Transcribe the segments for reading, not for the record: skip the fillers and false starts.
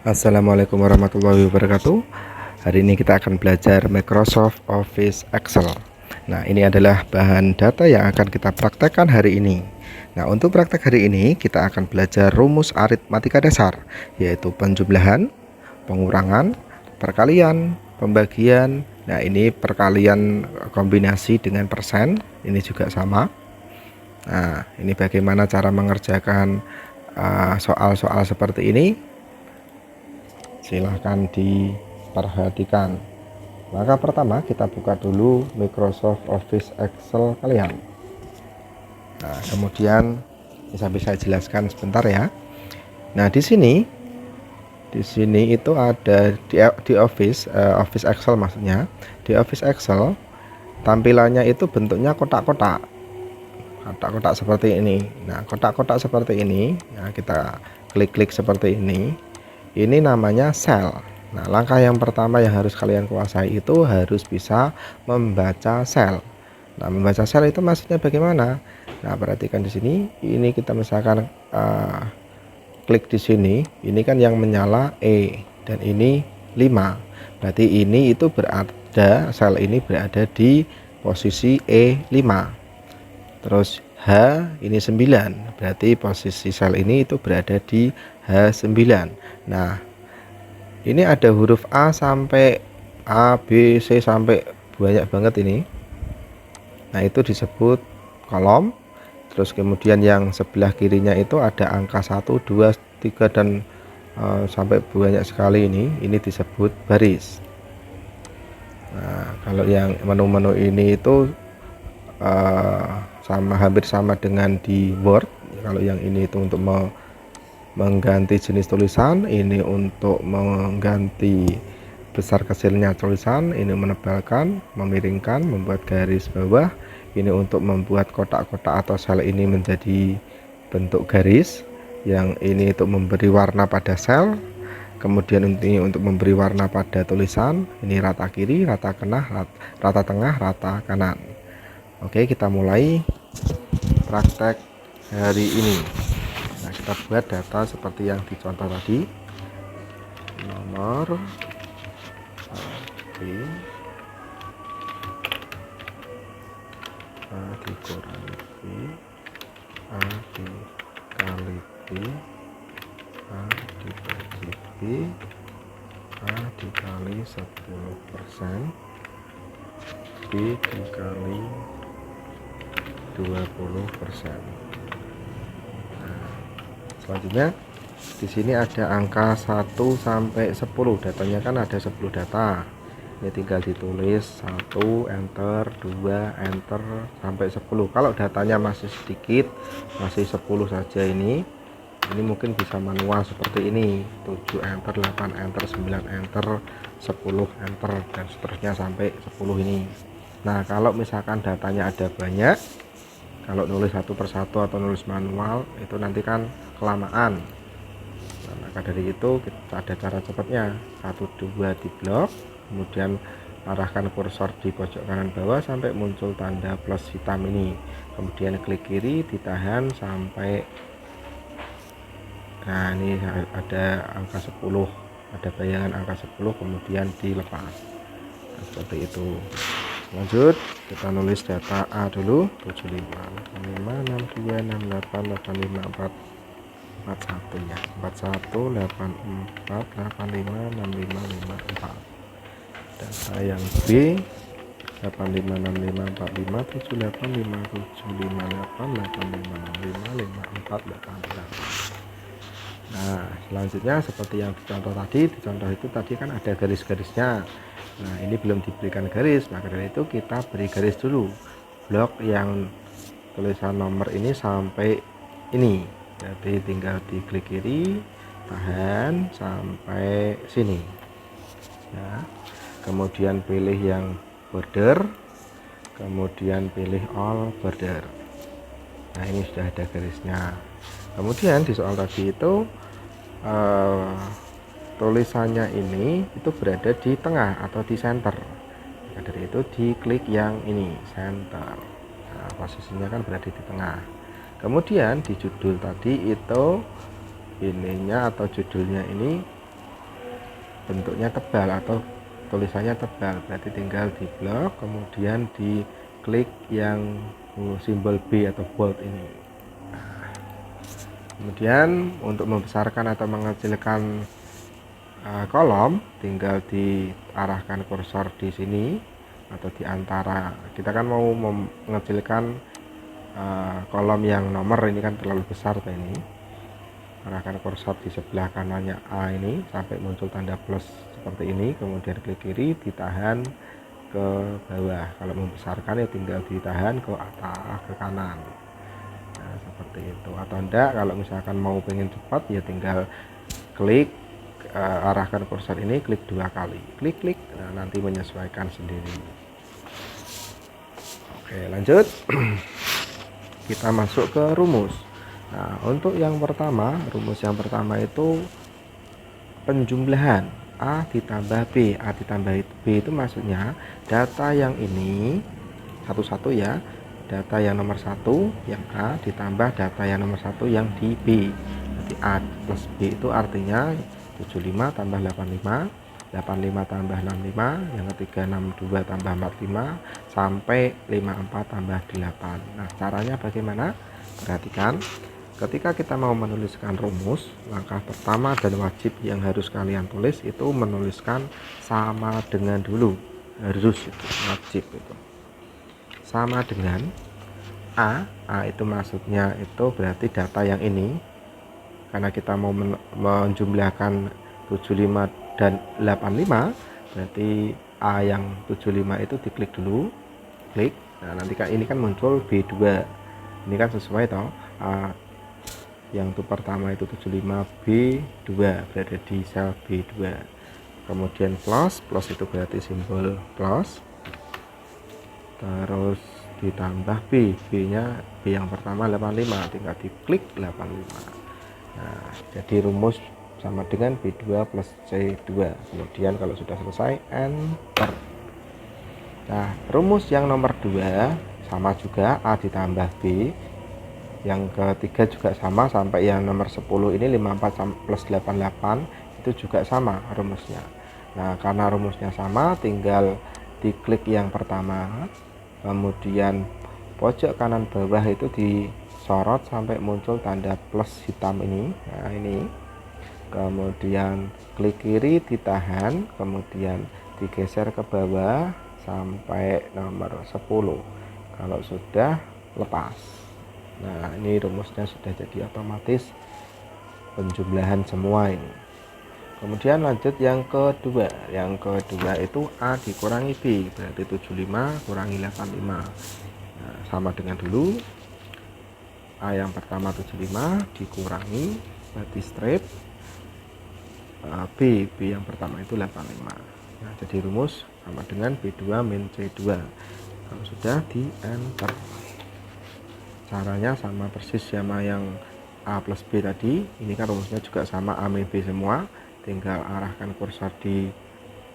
Assalamualaikum warahmatullahi wabarakatuh. Hari ini kita akan belajar Microsoft Office Excel. Nah, ini adalah bahan data yang akan kita praktekkan hari ini. Nah, untuk praktek hari ini kita akan belajar rumus aritmatika dasar, yaitu penjumlahan, pengurangan, perkalian, pembagian. Nah, ini perkalian kombinasi dengan persen, ini juga sama. Nah, ini bagaimana cara mengerjakan soal-soal seperti ini. Silahkan diperhatikan. Maka pertama kita buka dulu Microsoft Office Excel kalian. Nah, kemudian bisa saya jelaskan sebentar ya. Nah, di sini itu ada di Office Excel maksudnya. Di Office Excel tampilannya itu bentuknya kotak-kotak. Kotak-kotak seperti ini. Nah, kotak-kotak seperti ini, ya kita klik-klik seperti ini. Ini namanya sel. Nah, langkah yang pertama yang harus kalian kuasai itu harus bisa membaca sel. Nah, membaca sel itu maksudnya bagaimana? Nah, perhatikan di sini. Ini kita misalkan klik di sini. Ini kan yang menyala E dan ini 5. Berarti ini itu berada, sel ini berada di posisi E5. Terus H ini 9, berarti posisi sel ini itu berada di H9. Nah, ini ada huruf A sampai A, B, C sampai banyak banget ini. Nah, itu disebut kolom. Terus kemudian yang sebelah kirinya itu ada angka 1, 2, 3 dan sampai banyak sekali ini disebut baris. Nah, kalau yang menu-menu ini itu hampir sama dengan di Word. Kalau yang ini itu untuk mengganti jenis tulisan, ini untuk mengganti besar kecilnya tulisan, ini menebalkan, memiringkan, membuat garis bawah, ini untuk membuat kotak-kotak atau sel ini menjadi bentuk garis, yang ini untuk memberi warna pada sel, kemudian ini untuk memberi warna pada tulisan, ini rata kiri, rata tengah, rata kanan. Oke, kita mulai praktek hari ini. Nah, kita buat data seperti yang dicontoh tadi. Nomor A dikurangi B, A dikali B, A dibagi B, A dikali 10%, B dikali 20%. Nah, selanjutnya di sini ada angka 1 sampai 10. Datanya kan ada 10 data. Ini tinggal ditulis 1 enter, 2 enter sampai 10. Kalau datanya masih sedikit, masih 10 saja ini mungkin bisa manual seperti ini. 7 enter, 8 enter, 9 enter, 10 enter dan seterusnya sampai 10 ini. Nah, kalau misalkan datanya ada banyak, kalau nulis satu persatu atau nulis manual itu nanti kan kelamaan. Nah, maka dari itu kita ada cara cepatnya. 1, 2 di blok, kemudian arahkan kursor di pojok kanan bawah sampai muncul tanda plus hitam ini, kemudian klik kiri, ditahan sampai, nah ini ada angka 10, ada bayangan angka 10, kemudian dilepas. Nah, seperti itu. Lanjut, kita nulis data A dulu. 75, 85, 62, 68, 85, 41 ya. 41, 84, 85, 65, 54. Data yang B 85, 65, 45, 78, 57, 58, 85, 65, 54, 88. Nah, selanjutnya seperti yang dicontoh tadi, itu tadi kan ada garis-garisnya. Nah, ini belum diberikan garis, maka dari itu kita beri garis dulu blok yang tulisan nomor ini sampai ini. Jadi tinggal diklik kiri, tahan sampai sini ya. Kemudian pilih yang border, kemudian pilih all border. Nah, ini sudah ada garisnya. Kemudian di soal tadi itu tulisannya ini itu berada di tengah atau di center. Maka dari itu diklik yang ini center. Nah, posisinya kan berada di tengah. Kemudian di judul tadi itu ininya atau judulnya ini bentuknya tebal atau tulisannya tebal, berarti tinggal di blok kemudian diklik yang simbol B atau bold ini. Kemudian untuk membesarkan atau mengecilkan kolom, tinggal diarahkan kursor di sini atau di antara. Kita kan mau mengecilkan kolom yang nomor ini kan terlalu besar ini. Arahkan kursor di sebelah kanannya A ini sampai muncul tanda plus seperti ini, kemudian klik kiri, ditahan ke bawah. Kalau membesarkan ya tinggal ditahan ke atas, ke kanan. Nah, seperti itu. Atau enggak, kalau misalkan mau pengen cepat ya tinggal klik, arahkan kursor ini, klik 2 kali, klik, nah, nanti menyesuaikan sendiri. Oke, lanjut. Kita masuk ke rumus. Nah, untuk yang pertama, rumus yang pertama itu penjumlahan A ditambah B. A ditambah B itu maksudnya data yang ini satu-satu ya, data yang nomor 1 yang A ditambah data yang nomor 1 yang di B. Jadi A plus B itu artinya 75 tambah 85, 85 tambah 65, yang ketiga 62 tambah 45, sampai 54 tambah 8. Nah, caranya bagaimana? Perhatikan, ketika kita mau menuliskan rumus, langkah pertama dan wajib yang harus kalian tulis itu menuliskan sama dengan dulu. Harus, itu wajib, itu sama dengan A itu maksudnya itu berarti data yang ini, karena kita mau menjumlahkan 75 dan 85, berarti A yang 75 itu diklik dulu, klik. Nah, nanti kan ini kan muncul B2, ini kan sesuai toh. A yang itu pertama itu 75, B2 berada di sel B2, kemudian plus itu berarti simbol plus, terus ditambah B nya B yang pertama 85, tinggal diklik 85. Nah, jadi rumus sama dengan B2 plus C2. Kemudian kalau sudah selesai, enter. Nah, rumus yang nomor 2 sama juga, A ditambah B. Yang ketiga juga sama, sampai yang nomor 10 ini 54 plus 88 itu juga sama rumusnya. Nah, karena rumusnya sama, tinggal diklik yang pertama, kemudian pojok kanan bawah itu disorot sampai muncul tanda plus hitam ini. Nah, ini kemudian klik kiri, ditahan, kemudian digeser ke bawah sampai nomor 10. Kalau sudah, lepas. Nah, ini rumusnya sudah jadi otomatis penjumlahan semua ini. Kemudian lanjut yang kedua. Yang kedua itu A dikurangi B, berarti 75 kurangi 85. Nah, sama dengan dulu. A yang pertama 75 dikurangi, berarti strip B yang pertama itu 85. Nah, jadi rumus sama dengan B2 min C2. Kalau sudah, di enter. Caranya sama persis sama yang A plus B tadi. Ini kan rumusnya juga sama, A min B semua. Tinggal arahkan kursor di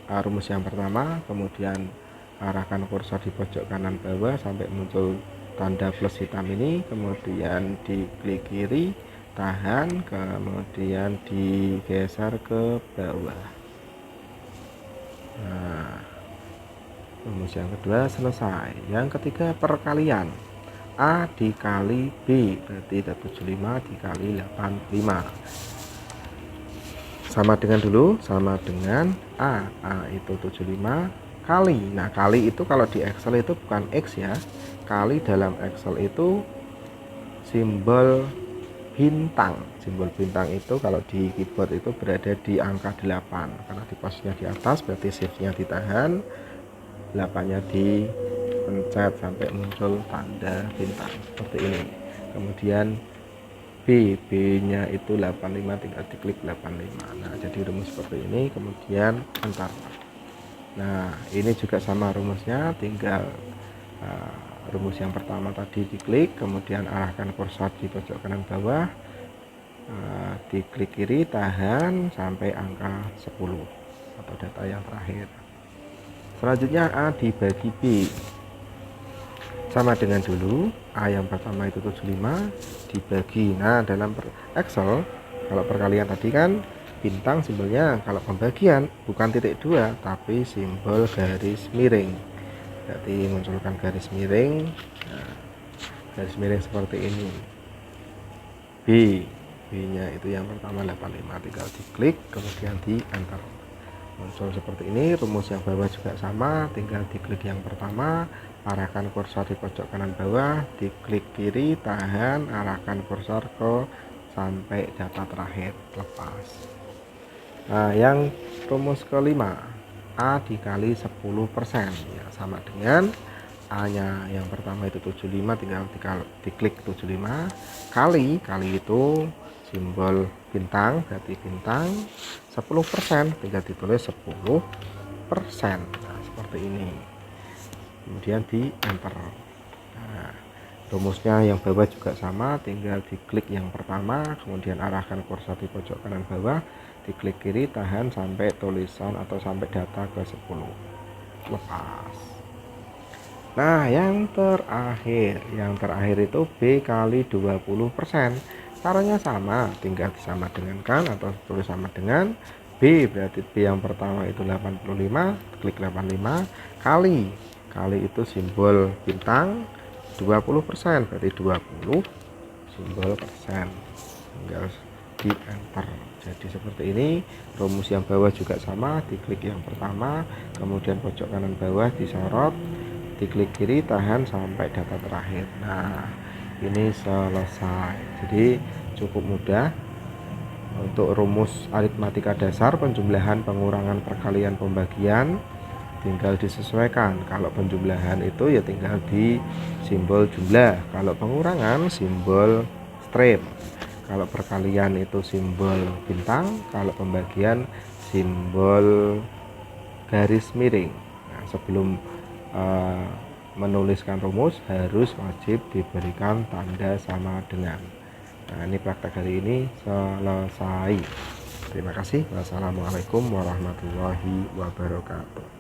rumus yang pertama, kemudian arahkan kursor di pojok kanan bawah sampai muncul tanda plus hitam ini, kemudian diklik kiri, tahan, kemudian digeser ke bawah. Nah, rumus yang kedua selesai. Yang ketiga perkalian. A dikali B berarti 75 dikali 85. Sama dengan dulu, sama dengan A itu 75 kali. Nah, kali itu kalau di Excel itu bukan X ya. Kali dalam Excel itu simbol bintang. Simbol bintang itu kalau di keyboard itu berada di angka 8, karena di posnya di atas, berarti shift-nya ditahan, 8-nya dipencet sampai muncul tanda bintang seperti ini. Kemudian B nya itu 85, tinggal diklik 85. Nah, jadi rumus seperti ini, kemudian enter. Nah, ini juga sama rumusnya, tinggal rumus yang pertama tadi diklik, kemudian arahkan kursor di pojok kanan bawah, diklik kiri, tahan sampai angka 10 atau data yang terakhir. Selanjutnya A dibagi B, sama dengan dulu. A yang pertama itu 75 dibagi. Nah, dalam Excel kalau perkalian tadi kan bintang simbolnya kalau pembagian bukan titik 2 tapi simbol garis miring, berarti munculkan garis miring. Nah, garis miring seperti ini. B nya itu yang pertama 85, tinggal diklik kemudian di enter, muncul seperti ini. Rumus yang bawah juga sama, tinggal diklik yang pertama, arahkan kursor di pojok kanan bawah, diklik kiri, tahan, arahkan kursor ke sampai data terakhir, lepas. Nah, yang rumus kelima, A dikali 10%, ya sama dengan A nya yang pertama itu 75, tinggal diklik 75, kali itu simbol bintang, berarti bintang 10%, tinggal ditulis 10%. Nah, seperti ini, kemudian di enter. Nah, rumusnya yang bawah juga sama, tinggal diklik yang pertama, kemudian arahkan kursor di pojok kanan bawah, diklik kiri, tahan sampai tulisan atau sampai data ke 10, lepas. Nah, yang terakhir itu B kali 20%. Caranya sama, tinggal disamadengankan atau tulis sama dengan B, berarti B yang pertama itu 85, klik 85, kali itu simbol bintang 20%, berarti 20 simbol persen, tinggal di enter. Jadi seperti ini. Rumus yang bawah juga sama, diklik yang pertama, kemudian pojok kanan bawah disorot, diklik kiri, tahan sampai data terakhir. Nah, ini selesai. Jadi cukup mudah untuk rumus aritmatika dasar, penjumlahan, pengurangan, perkalian, pembagian, tinggal disesuaikan. Kalau penjumlahan itu ya tinggal di simbol jumlah, kalau pengurangan simbol strip, kalau perkalian itu simbol bintang, kalau pembagian simbol garis miring. Nah, sebelum menuliskan rumus harus wajib diberikan tanda sama dengan. Nah, ini praktek hari ini selesai. Terima kasih. Wassalamualaikum warahmatullahi wabarakatuh.